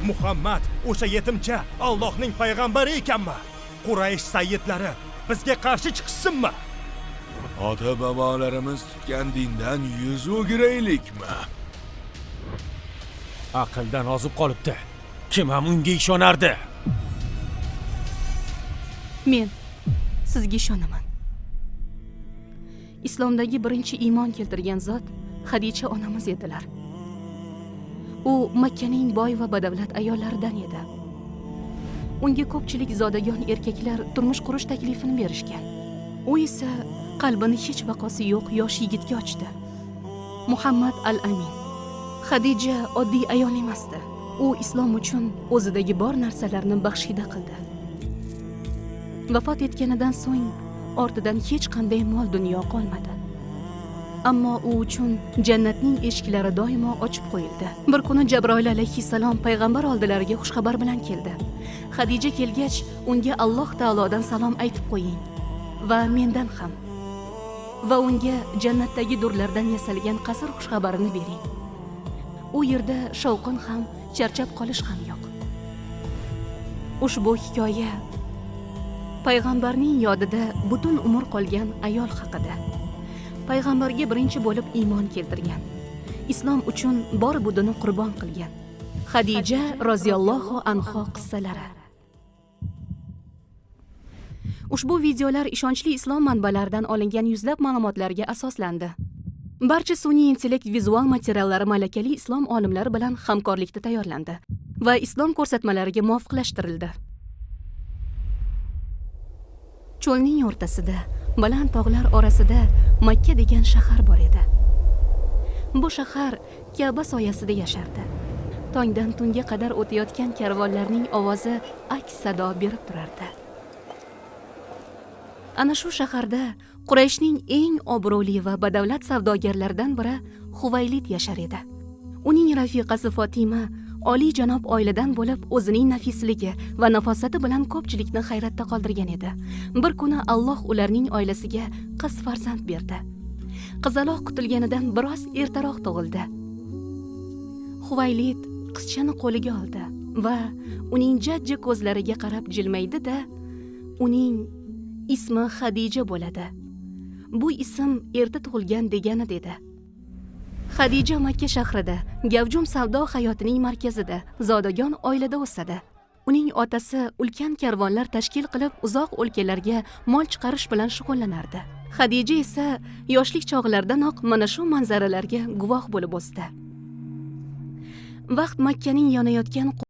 Muhammad o'sha yetimcha Allohning payg'ambari ekanmi? Quraysh sayyidlari bizga qarshi chiqishsinmi? Ota-bobolarimiz tutgan dindan yuz o'giraylikmi? Aqldan ozib qolibdi. Kim ham unga ishonardi? Men sizga ishonaman. Islomdagi birinchi iymon keltirgan zot Xadicha onamiz edilar. U Makkaning boy va badavlat ayollaridan edi. Unga ko'pchilik zodagon erkaklar turmush qurish taklifini berishgan. U esa qalbini hech vaqosi yo'q yosh yigitga ochdi. Muhammad al-Amin. Xadija oddiy ayol emasdi. U islom uchun o'zidagi bor narsalarni baxshida qildi. Vafot etganidan so'ng ortidan hech qanday mol dunyo qolmadi. Ammo u uchun jannatning eshiklari doimo ochib qo'yildi. Bir kuni Jabroil alayhissalom payg'ambar oldilariga xushxabar bilan keldi. Xadija kelgach, unga Alloh taolodan salom aytib qo'ying va mendan ham. Va unga jannatdagi durlardan yasalgan qasr xushxabarini bering. U yerda shovqin ham, charchab qolish ham yo'q. Ushbu hikoya payg'ambarning yodida butun umr qolgan ayol haqida. Payg'ambarga birinchi bo'lib iymon keltirgan. Islom uchun bor budini qurbon qilgan. Xadija roziyallohu anha qissalari. Ushbu videolar ishonchli islom manbalaridan olingan yuzlab ma'lumotlarga asoslandi. Barcha sun'iy intellekt vizual materiallari malakali islom olimlari bilan hamkorlikda tayyorlandi va islom ko'rsatmalariga muvofiqlashtirildi. Cho'lning o'rtasida, baland tog'lar orasida Makka degan shahar bor edi. Bu shahar Ka'ba soyasida yashardi. Tongdan tunga qadar o'tayotgan karvonlarning ovozi aks sado berib turardi. Ana shu shaharda Qurayshning eng obro'li va badavlat savdogarlaridan biri Huvaylid yashar edi. Uning rafiqasi Fatima oliy janob oiladan bo'lib, o'zining nafisligi va nafosati bilan ko'pchilikni hayratda qoldirgan edi. Bir kuni Alloh ularning oilasiga qiz farzand berdi. Qizaloq kutilganidan biroz ertaroq tug'ildi. Huvaylid qizchani qo'liga oldi va uning jajji ko'zlariga qarab jilmaydi-da, uning ismi Xadija bo'ladi. Bu ism erta tug'ilgan degani dedi. Xadija Makka shahrida, gavjum savdo hayotining markazida, zodagon oilada o'sadi. Uning otasi ulkan karvonlar tashkil qilib, uzoq o'lkalarga mol chiqarish bilan shug'ullanardi. Xadija esa yoshlik chog'laridanoq mana shu manzaralarga guvoh bo'lib o'sdi. Vaqt Makkaning yonayotgan